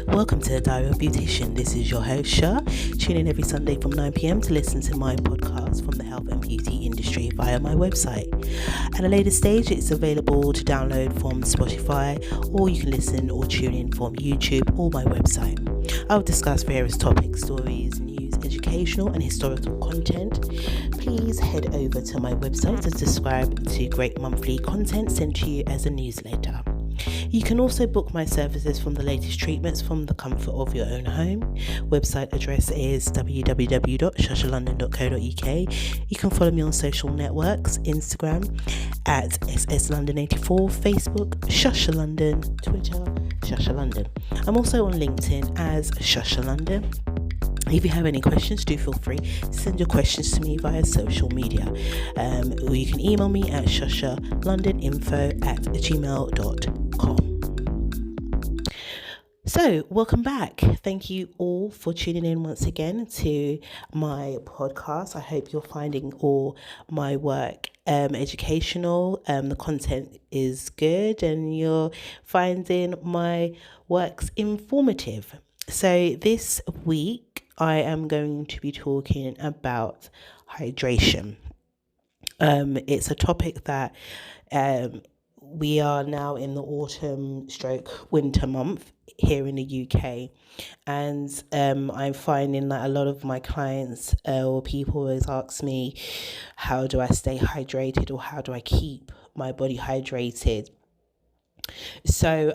Welcome to the Diary of Beautician. This is your host, Shah. Tune in every Sunday from 9 p.m. to listen to my podcast from the health and beauty industry via my website. At a later stage, it's available to download from Spotify, or you can listen or tune in from YouTube or my website. I'll discuss various topics, stories, news, educational and historical content. Please head over to my website to subscribe to great monthly content sent to you as a newsletter. You can also book my services from the latest treatments from the comfort of your own home. Website address is www.shashalondon.co.uk. You can follow me on social networks, Instagram at sslondon84, Facebook shashalondon, Twitter shashalondon. I'm also on LinkedIn as shashalondon. If you have any questions, do feel free to send your questions to me via social media. Or you can email me at shashalondoninfo@gmail.com. So, welcome back. Thank you all for tuning in once again to my podcast. I hope you're finding all my work educational. The content is good and you're finding my works informative. So this week I am going to be talking about hydration. It's a topic that we are now in the autumn/winter month here in the UK, and I'm finding that a lot of my clients or people always ask me, how do I stay hydrated, or how do I keep my body hydrated? So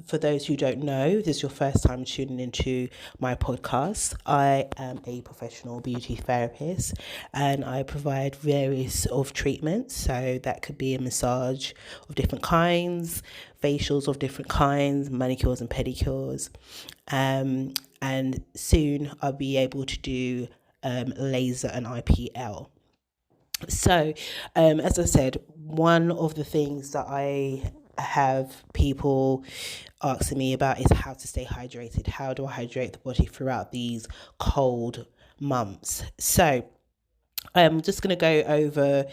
for those who don't know, this is your first time tuning into my podcast. I am a professional beauty therapist and I provide various of treatments. So that could be a massage of different kinds, facials of different kinds, manicures and pedicures. And soon I'll be able to do laser and IPL. So, as I said, one of the things that I have people asking me about is how to stay hydrated. How do I hydrate the body throughout these cold months? So, I'm just going to go over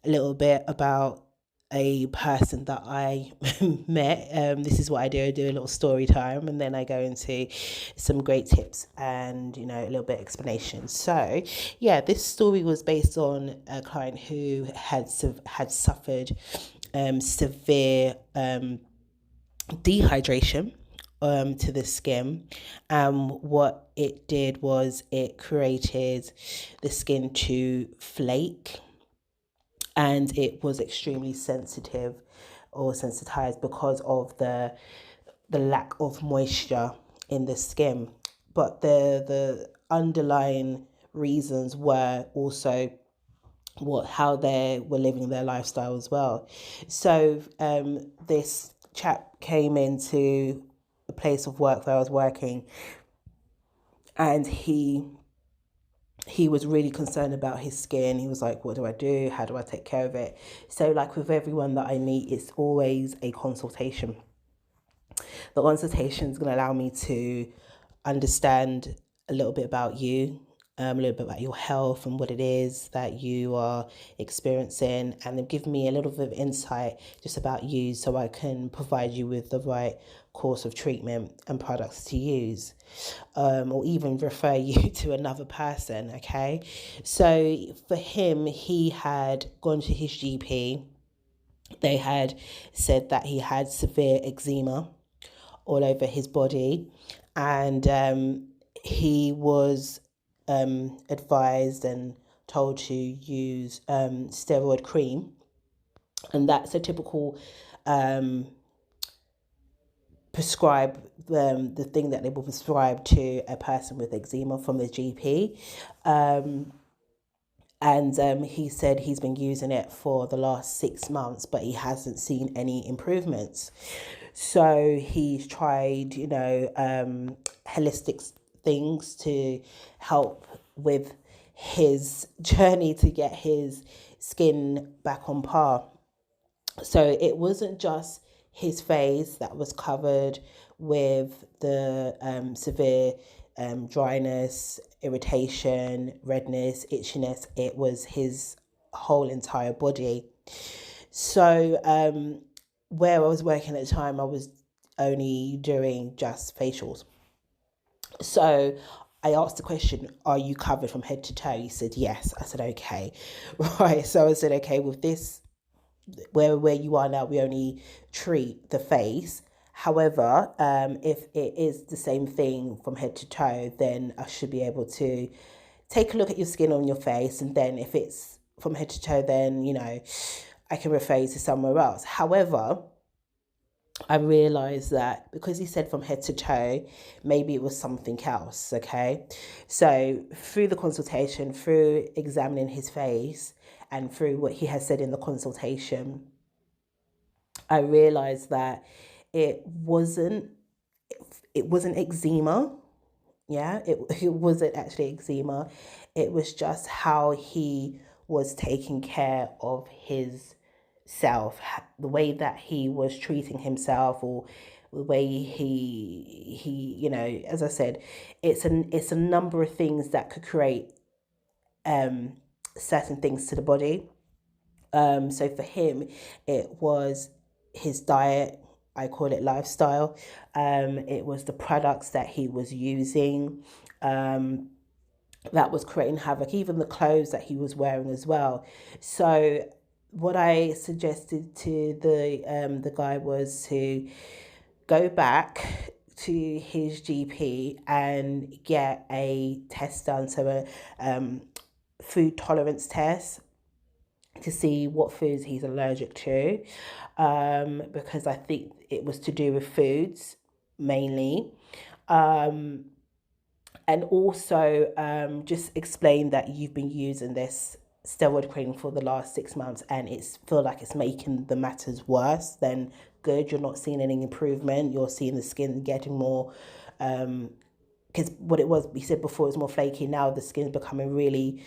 a little bit about a person that I met. This is what I do. I do a little story time and then I go into some great tips and, a little bit of explanation. So, this story was based on a client who had suffered severe dehydration to the skin. What it did was it created the skin to flake, and it was extremely sensitive or sensitized because of the lack of moisture in the skin. But the underlying reasons were also how they were living their lifestyle as well. So this chap came into a place of work where I was working, and he was really concerned about his skin. He was like, what do I do? How do I take care of it? So like with everyone that I meet, it's always a consultation. The consultation is going to allow me to understand a little bit about you, a little bit about your health and what it is that you are experiencing, and then give me a little bit of insight just about you so I can provide you with the right course of treatment and products to use, or even refer you to another person, okay? So for him, he had gone to his GP. They had said that he had severe eczema all over his body, and he was advised and told to use steroid cream, and that's a typical the thing that they will prescribe to a person with eczema from the GP. And he said he's been using it for the last 6 months, but he hasn't seen any improvements. So he's tried, holistic things to help with his journey to get his skin back on par. So it wasn't just his face that was covered with the severe dryness, irritation, redness, itchiness. It was his whole entire body. So where I was working at the time, I was only doing just facials. So I asked the question, are you covered from head to toe? He said, yes. I said, okay. Right. So I said, okay, with this, where you are now, we only treat the face. However, if it is the same thing from head to toe, then I should be able to take a look at your skin on your face. And then if it's from head to toe, then, I can refer you to somewhere else. However, I realized that because he said from head to toe, maybe it was something else. Okay. So through the consultation, through examining his face, and through what he has said in the consultation, I realized that it wasn't eczema. Yeah, it wasn't actually eczema. It was just how he was taking care of his self, the way that he was treating himself, or the way he as I said, it's a number of things that could create certain things to the body. So for him, it was his diet. I call it lifestyle. It was the products that he was using. That was creating havoc, even the clothes that he was wearing as well. So what I suggested to the guy was to go back to his GP and get a test done, so a food tolerance test, to see what foods he's allergic to, because I think it was to do with foods mainly. And also just explain that you've been using this steroid cream for the last 6 months, and it's feel like it's making the matters worse than good. You're not seeing any improvement. You're seeing the skin getting more, because what it was, he said before, it was more flaky. Now the skin's becoming really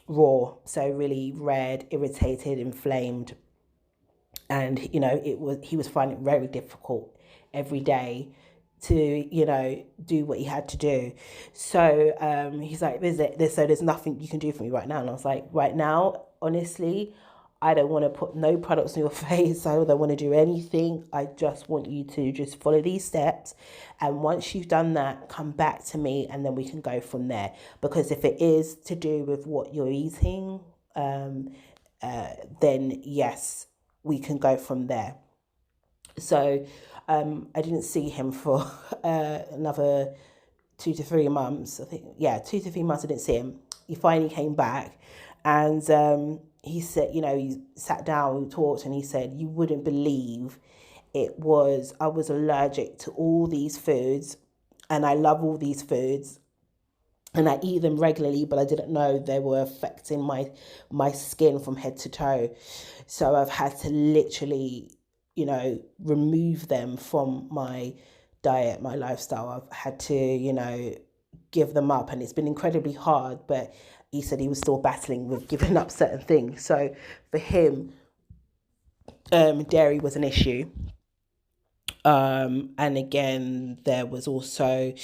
raw, so really red, irritated, inflamed. And he was finding it very difficult every day to do what he had to do. So he's like, there's nothing you can do for me right now. And I was like, right now, honestly, I don't want to put no products on your face. I don't want to do anything. I just want you to just follow these steps, and once you've done that, come back to me, and then we can go from there. Because if it is to do with what you're eating, then yes, we can go from there. So I didn't see him for another 2 to 3 months. I think, yeah, 2 to 3 months I didn't see him. He finally came back, and he said, he sat down, we talked, and he said, you wouldn't believe I was allergic to all these foods, and I love all these foods, and I eat them regularly, but I didn't know they were affecting my skin from head to toe. So I've had to literally, remove them from my diet, my lifestyle. I've had to, give them up, and it's been incredibly hard, but he said he was still battling with giving up certain things. So for him, dairy was an issue. And again, there was also,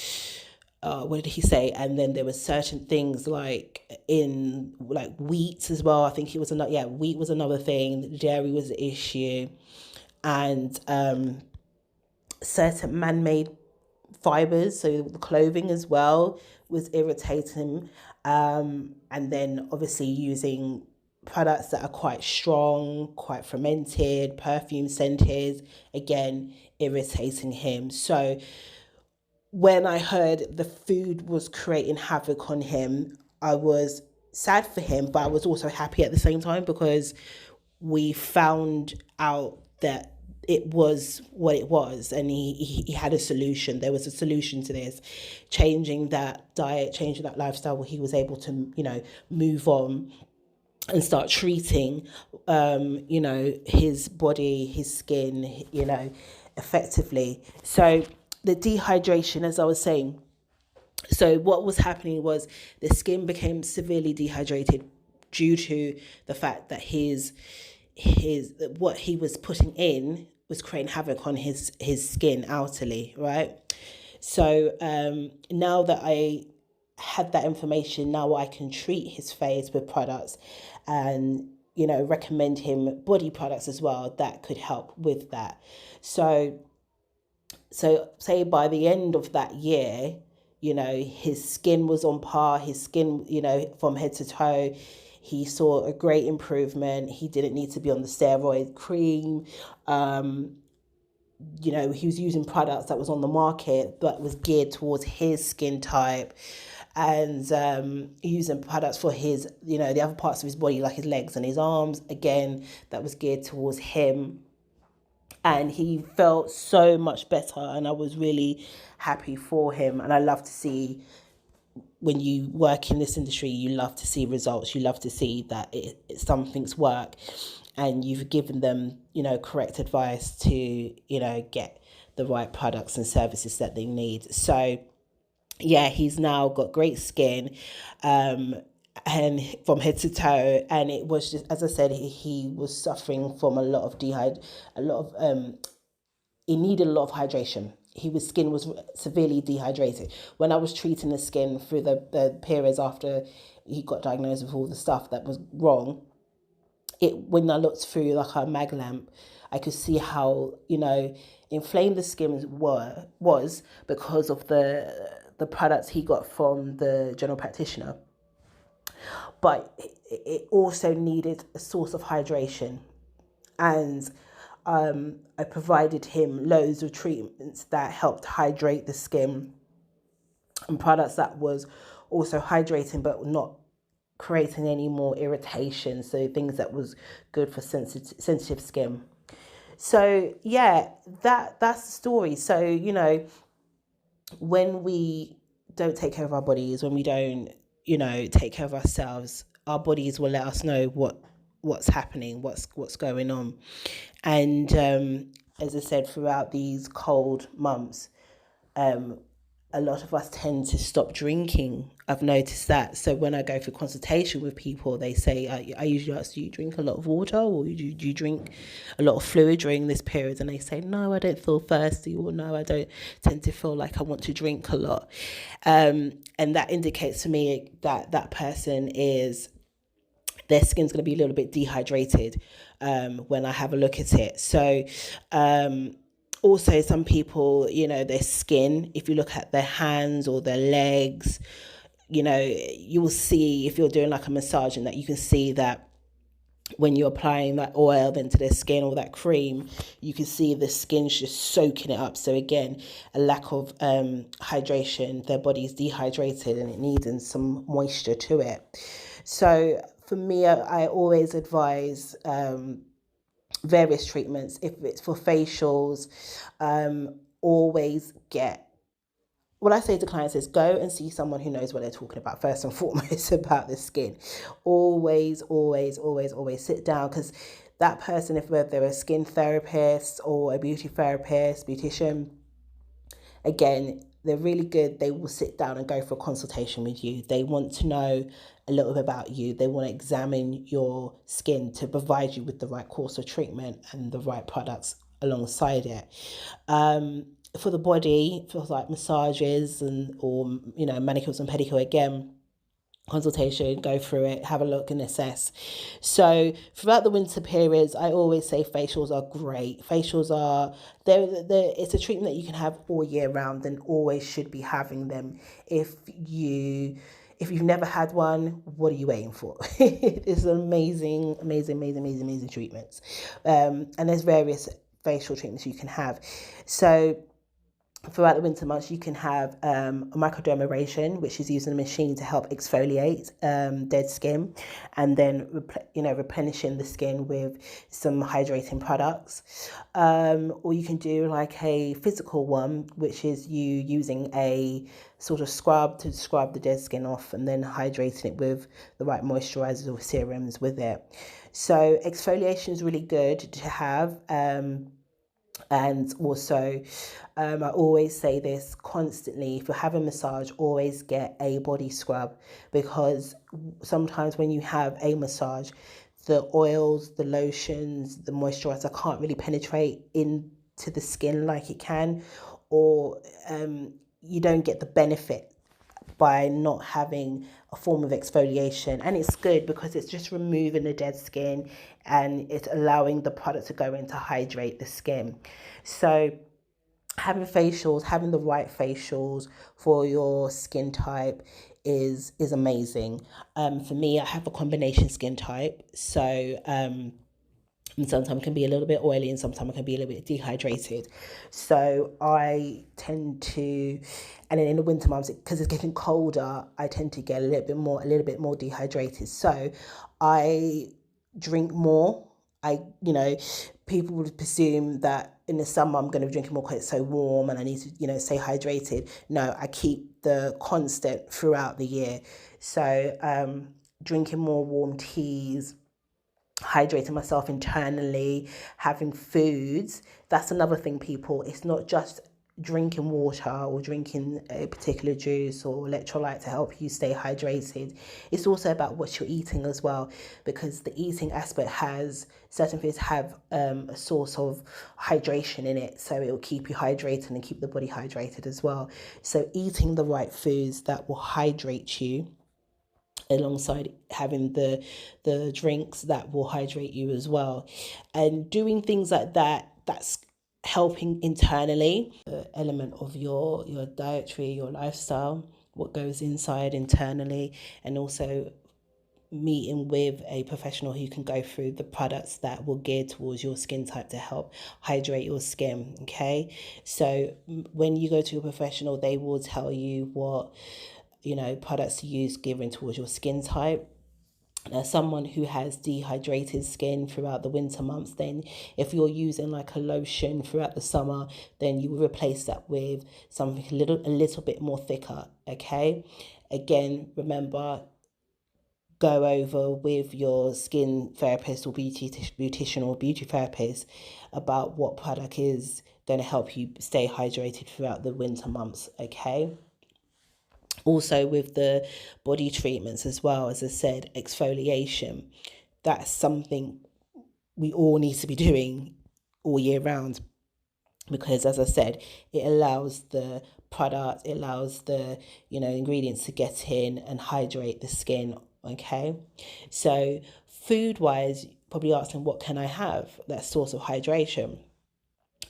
what did he say? And then there were certain things like wheat as well. I think it was wheat was another thing. Dairy was an issue, and certain man-made fibers, so the clothing as well, was irritating. And then obviously using products that are quite strong, quite fermented, perfume scented, again, irritating him. So when I heard the food was creating havoc on him, I was sad for him, but I was also happy at the same time, because we found out that it was what it was, and he had a solution. There was a solution to this. Changing that diet, changing that lifestyle, where he was able to, move on and start treating, his body, his skin, effectively. So the dehydration, as I was saying, so what was happening was the skin became severely dehydrated due to the fact that his what he was putting in was creating havoc on his skin outerly, right? So now that I had that information, now I can treat his face with products, and recommend him body products as well that could help with that. So So say by the end of that year, his skin was on par, his skin, from head to toe. He saw a great improvement. He didn't need to be on the steroid cream. He was using products that was on the market that was geared towards his skin type, and using products for his, the other parts of his body, like his legs and his arms, again, that was geared towards him. And he felt so much better, and I was really happy for him. And I love to see, when you work in this industry, you love to see results. You love to see that some things work, and you've given them, correct advice to, get the right products and services that they need. So yeah, he's now got great skin, and from head to toe. And it was just, as I said, he was suffering from a lot of he needed a lot of hydration. His skin was severely dehydrated. When I was treating the skin through the periods after he got diagnosed with all the stuff that was wrong, when I looked through like a mag lamp, I could see how, inflamed the skin was because of the products he got from the general practitioner. But it also needed a source of hydration. And I provided him loads of treatments that helped hydrate the skin, and products that was also hydrating but not creating any more irritation. So things that was good for sensitive skin. So yeah, that's the story. So, when we don't take care of our bodies, when we don't, take care of ourselves, our bodies will let us know what's happening, what's going on. And as I said, throughout these cold months, a lot of us tend to stop drinking. I've noticed that. So when I go for consultation with people, they say, I usually ask, do you drink a lot of water, or do you drink a lot of fluid during this period? And they say, no, I don't feel thirsty, or no, I don't tend to feel like I want to drink a lot. And that indicates to me that that person their skin's going to be a little bit dehydrated when I have a look at it. So also, some people, their skin, if you look at their hands or their legs, you will see, if you're doing like a massage, and that you can see that when you're applying that oil then to their skin or that cream, you can see the skin's just soaking it up. So again, a lack of hydration, their body's dehydrated and it needs some moisture to it. So for me, I always advise various treatments. If it's for facials, always what I say to clients is, go and see someone who knows what they're talking about first and foremost about the skin. Always, always, always, always sit down, because that person, if they're a skin therapist or a beauty therapist, beautician, again, they're really good. They will sit down and go for a consultation with you. They want to know a little bit about you. They want to examine your skin to provide you with the right course of treatment and the right products alongside it. For the body, for like massages or manicures and pedicure, again, consultation, go through it, have a look and assess. So throughout the winter periods, I always say facials are great. Facials are, it's a treatment that you can have all year round, and always should be having them. If you've never had one, what are you waiting for? It's an amazing treatments. And there's various facial treatments you can have. So throughout the winter months, you can have a microdermabrasion, which is using a machine to help exfoliate dead skin, and then replenishing the skin with some hydrating products. Or you can do like a physical one, which is you using a sort of scrub to scrub the dead skin off, and then hydrating it with the right moisturizers or serums with it. So exfoliation is really good to have. And also, I always say this constantly, if you're having a massage, always get a body scrub, because sometimes when you have a massage, the oils, the lotions, the moisturizer can't really penetrate into the skin like it can, or you don't get the benefit by not having a form of exfoliation. And it's good because it's just removing the dead skin and it's allowing the product to go in to hydrate the skin. So having the right facials for your skin type is amazing. For me, I have a combination skin type, so and sometimes it can be a little bit oily and sometimes it can be a little bit dehydrated. So I tend to, and then in the winter months, because it's getting colder, I tend to get a little bit more dehydrated. So I drink more. People would presume that in the summer I'm going to be drinking more because it's so warm and I need to, stay hydrated. No, I keep the constant throughout the year. So drinking more warm teas, hydrating myself internally, having foods. That's another thing, people. It's not just drinking water or drinking a particular juice or electrolyte to help you stay hydrated. It's also about what you're eating as well, because the eating aspect has certain foods have a source of hydration in it, so it will keep you hydrated and keep the body hydrated as well. So eating the right foods that will hydrate you alongside having the drinks that will hydrate you as well, and doing things like that's helping internally, the element of your dietary, your lifestyle, what goes inside internally, and also meeting with a professional who can go through the products that will gear towards your skin type to help hydrate your skin. Okay, so when you go to a professional, they will tell you what products to use gearing towards your skin type. Now, someone who has dehydrated skin throughout the winter months, then if you're using like a lotion throughout the summer, then you will replace that with something a little bit more thicker. Okay, again, remember, go over with your skin therapist or beautician or beauty therapist about what product is going to help you stay hydrated throughout the winter months. Okay. Also, with the body treatments as well, as I said, exfoliation, that's something we all need to be doing all year round, because as I said, it allows the product, it allows the ingredients to get in and hydrate the skin. Okay, so food wise, probably asking, what can I have that source of hydration?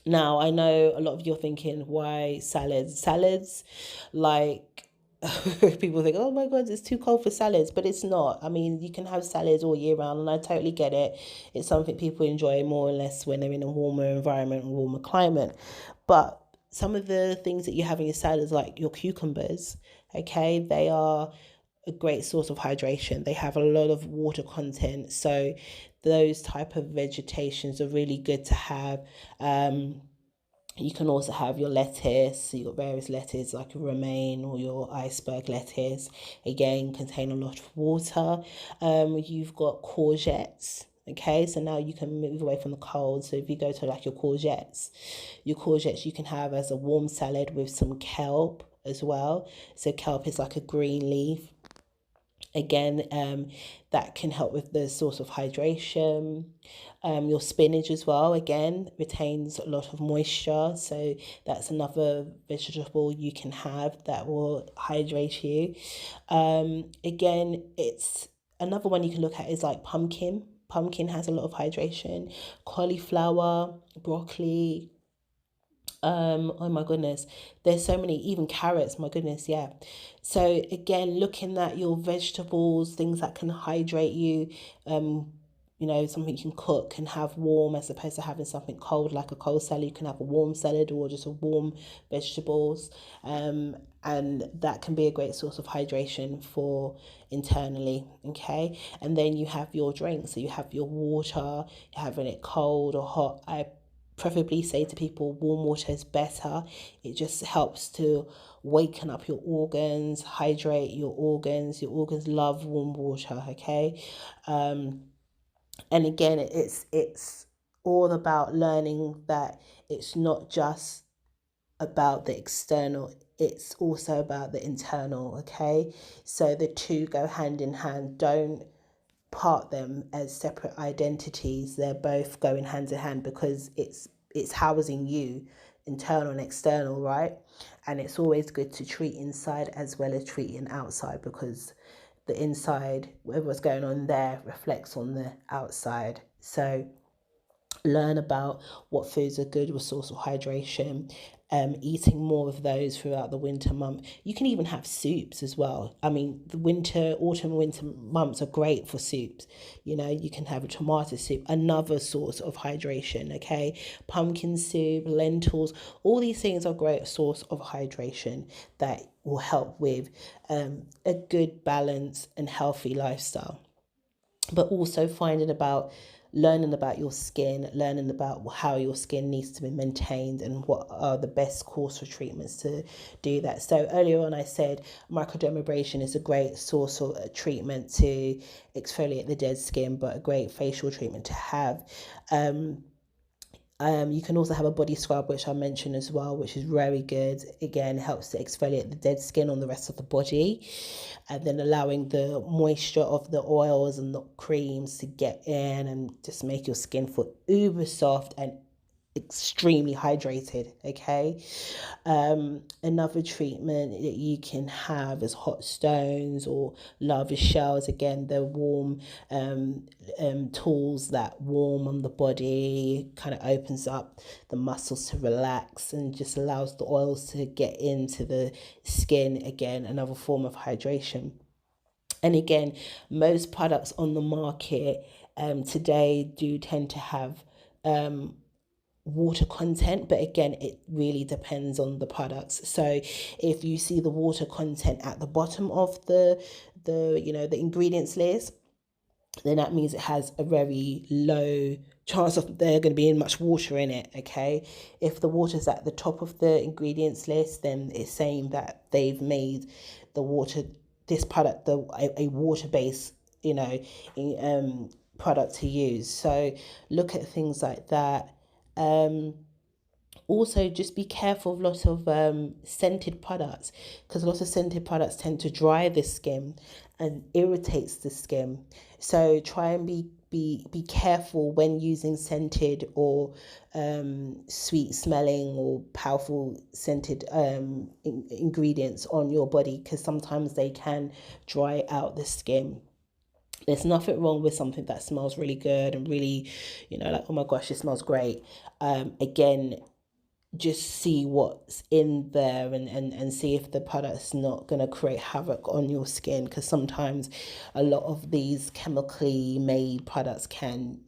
Now, I know a lot of you are thinking, why salads? Salads, like, people think, oh my God, it's too cold for salads, but it's not. I mean, you can have salads all year round, and I totally get it. It's something people enjoy more or less when they're in a warmer environment and warmer climate. But some of the things that you have in your salads, like your cucumbers, okay, they are a great source of hydration. They have a lot of water content, so those type of vegetations are really good to have. You can also have your lettuce. So you've got various lettuce like romaine or your iceberg lettuce. Again, contain a lot of water. You've got courgettes. Okay, so now you can move away from the cold. So if you go to like your courgettes you can have as a warm salad with some kelp as well. So kelp is like a green leaf. Again, that can help with the source of hydration. Your spinach as well, again, retains a lot of moisture. So that's another vegetable you can have that will hydrate you. Again, it's another one you can look at is like pumpkin. Pumpkin has a lot of hydration. Cauliflower, broccoli, oh my goodness, there's so many, even carrots, my goodness, yeah. So again, looking at your vegetables, things that can hydrate you, something you can cook and have warm as opposed to having something cold, like a cold salad. You can have a warm salad or just a warm vegetables, and that can be a great source of hydration for internally. Okay, and then you have your drinks. So you have your water, you're having it cold or hot. I preferably say to people, warm water is better. It just helps to waken up your organs, hydrate your organs. Your organs love warm water. Okay, and again, it's all about learning that it's not just about the external, it's also about the internal. Okay, so the two go hand in hand. Don't part them as separate identities. They're both going hand in hand, because it's housing you, internal and external, right? And it's always good to treat inside as well as treating outside, because the inside, whatever's going on there, reflects on the outside. So learn about what foods are good with source of hydration, eating more of those throughout the winter month. You can even have soups as well. I mean, the autumn, winter months are great for soups. You know, you can have a tomato soup, another source of hydration, okay? Pumpkin soup, lentils, all these things are great source of hydration that will help with a good balance and healthy lifestyle. But also learning about your skin, learning about how your skin needs to be maintained and what are the best course of treatments to do that. So earlier on I said microdermabrasion is a great source of treatment to exfoliate the dead skin, but a great facial treatment to have. You can also have a body scrub, which I mentioned as well, which is very good. Again, helps to exfoliate the dead skin on the rest of the body, and then allowing the moisture of the oils and the creams to get in and just make your skin feel uber soft and extremely hydrated. Okay. Another treatment that you can have is hot stones or lava shells. Again, they're warm tools that warm on the body, kind of opens up the muscles to relax and just allows the oils to get into the skin. Again, another form of hydration. And again, most products on the market today do tend to have water content, but again, it really depends on the products. So if you see the water content at the bottom of the ingredients list, then that means it has a very low chance of there going to be much water in it. Okay, if the water's at the top of the ingredients list, then it's saying that they've made this product a water based product to use. So look at things like that. Also, just be careful of lots of scented products, because a lot of scented products tend to dry the skin and irritates the skin. So try and be careful when using scented or sweet smelling or powerful scented ingredients on your body, because sometimes they can dry out the skin. There's nothing wrong with something that smells really good and really, like, oh my gosh, it smells great. Again, just see what's in there and see if the product's not going to create havoc on your skin, because sometimes a lot of these chemically made products can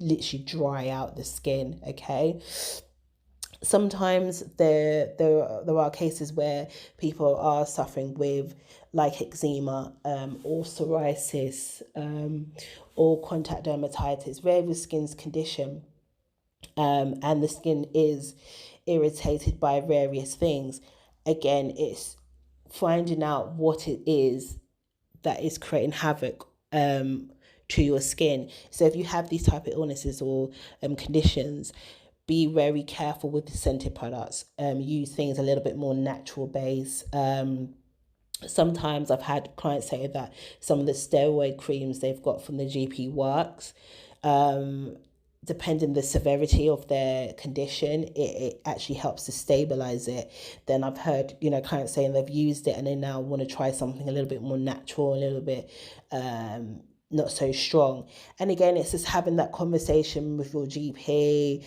literally dry out the skin. Okay, sometimes there are cases where people are suffering with like eczema or psoriasis or contact dermatitis, various skin's condition, and the skin is irritated by various things. Again, it's finding out what it is that is creating havoc to your skin. So if you have these type of illnesses or conditions, be very careful with the scented products. Use things a little bit more natural base. Sometimes I've had clients say that some of the steroid creams they've got from the GP works. Depending the severity of their condition, it actually helps to stabilize it. Then I've heard, clients saying they've used it and they now want to try something a little bit more natural, a little bit not so strong. And again, it's just having that conversation with your GP,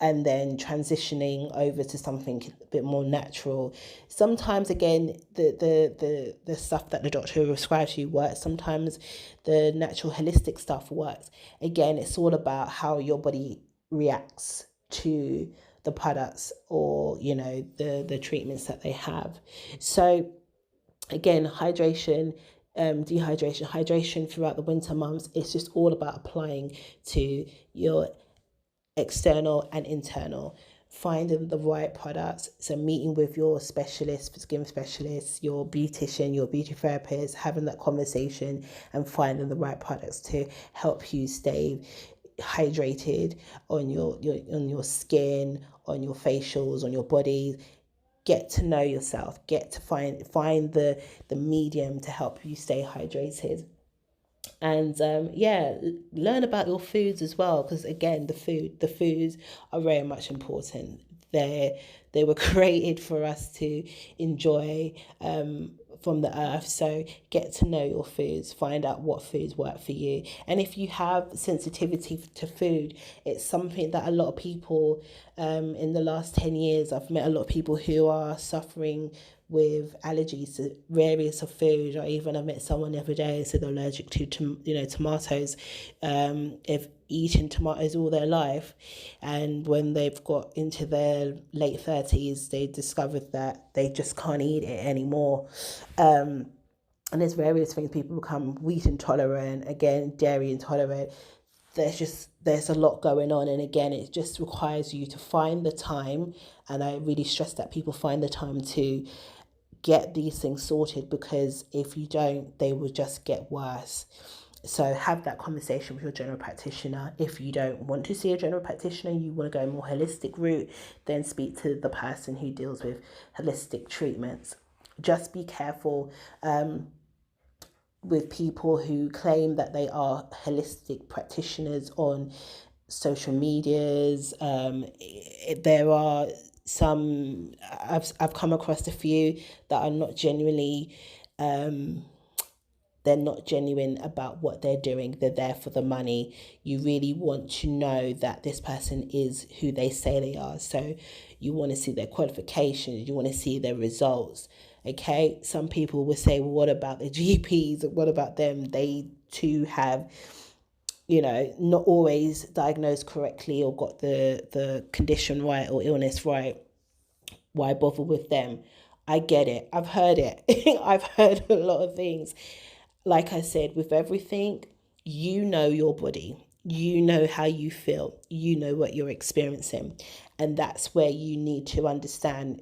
and then transitioning over to something a bit more natural. Sometimes, again, the stuff that the doctor prescribes you works. Sometimes the natural holistic stuff works. Again, it's all about how your body reacts to the products or, the treatments that they have. So again, hydration, hydration throughout the winter months. It's just all about applying to your external and internal, finding the right products. So meeting with your specialist, skin specialist, your beautician, your beauty therapist, having that conversation and finding the right products to help you stay hydrated on your skin, on your facials, on your body. Get to know yourself, get to find the medium to help you stay hydrated. And learn about your foods as well, because again, the foods are very much important. They were created for us to enjoy from the earth. So get to know your foods, find out what foods work for you. And if you have sensitivity to food, it's something that a lot of people in the last 10 years, I've met a lot of people who are suffering with allergies to various of food. Or even I met someone the other day who said they're allergic to tomatoes. If eaten tomatoes all their life, and when they've got into their late 30s, they discovered that they just can't eat it anymore. And there's various things. People become wheat intolerant, again dairy intolerant. There's a lot going on, and again it just requires you to find the time, and I really stress that people find the time to get these things sorted, because if you don't, they will just get worse. So have that conversation with your general practitioner. If you don't want to see a general practitioner, you want to go a more holistic route, then speak to the person who deals with holistic treatments. Just be careful with people who claim that they are holistic practitioners on social medias. There are some, I've come across a few that are not genuinely they're not genuine about what they're doing. They're there for the money. You really want to know that this person is who they say they are. So you want to see their qualifications. You want to see their results. Okay. Some people will say, well, what about the GPs? What about them? They too have, not always diagnosed correctly or got the condition right or illness right. Why bother with them? I get it. I've heard it. I've heard a lot of things. Like I said, with everything, you know your body, you know how you feel, you know what you're experiencing. And that's where you need to understand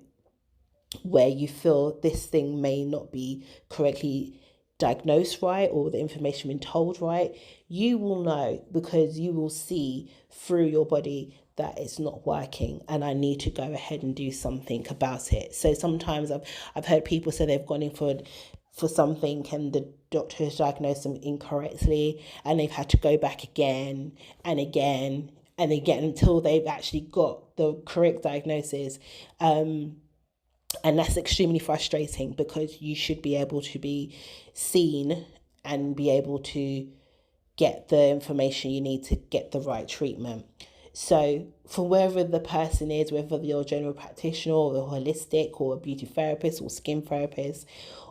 where you feel this thing may not be correctly diagnosed right, or the information been told right. You will know, because you will see through your body that it's not working, and I need to go ahead and do something about it. So sometimes I've heard people say they've gone in for something and the doctor has diagnosed them incorrectly, and they've had to go back again and again and again until they've actually got the correct diagnosis. And that's extremely frustrating, because you should be able to be seen and be able to get the information you need to get the right treatment. So for wherever the person is, whether you're a general practitioner or a holistic or a beauty therapist or skin therapist,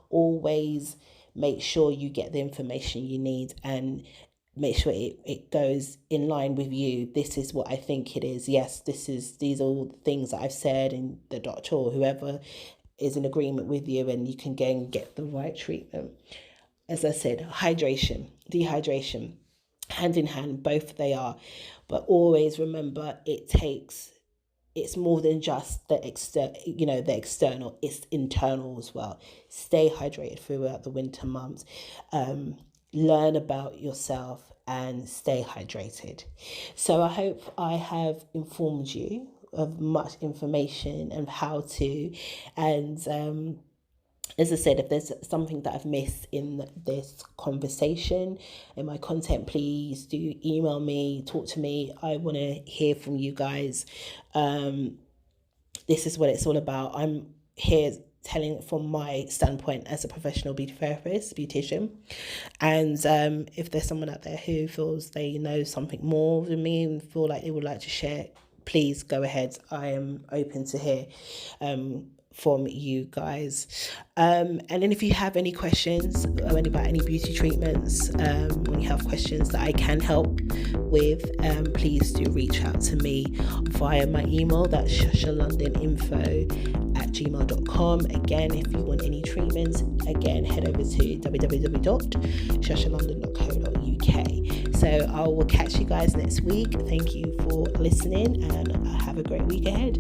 always make sure you get the information you need and make sure it goes in line with you. This is what I think it is. Yes, these are all the things that I've said, and the doctor or whoever is in agreement with you, and you can go and get the right treatment. As I said, hydration, dehydration, hand in hand, both they are. But always remember, it's more than just the external, it's internal as well. Stay hydrated throughout the winter months. Learn about yourself and stay hydrated. So I hope I have informed you of much information and how to, and as I said, if there's something that I've missed in this conversation, in my content, please do email me, talk to me. I want to hear from you guys. This is what it's all about. I'm here telling from my standpoint as a professional beauty therapist, beautician. And if there's someone out there who feels they know something more than me and feel like they would like to share, please go ahead. I am open to hear from you guys. And then if you have any questions about any beauty treatments, when you have questions that I can help with, please do reach out to me via my email. That's shashalondoninfo@gmail.com. Again, if you want any treatments, again, head over to www.shashalondon.co.uk. So I will catch you guys next week. Thank you for listening, and have a great week ahead.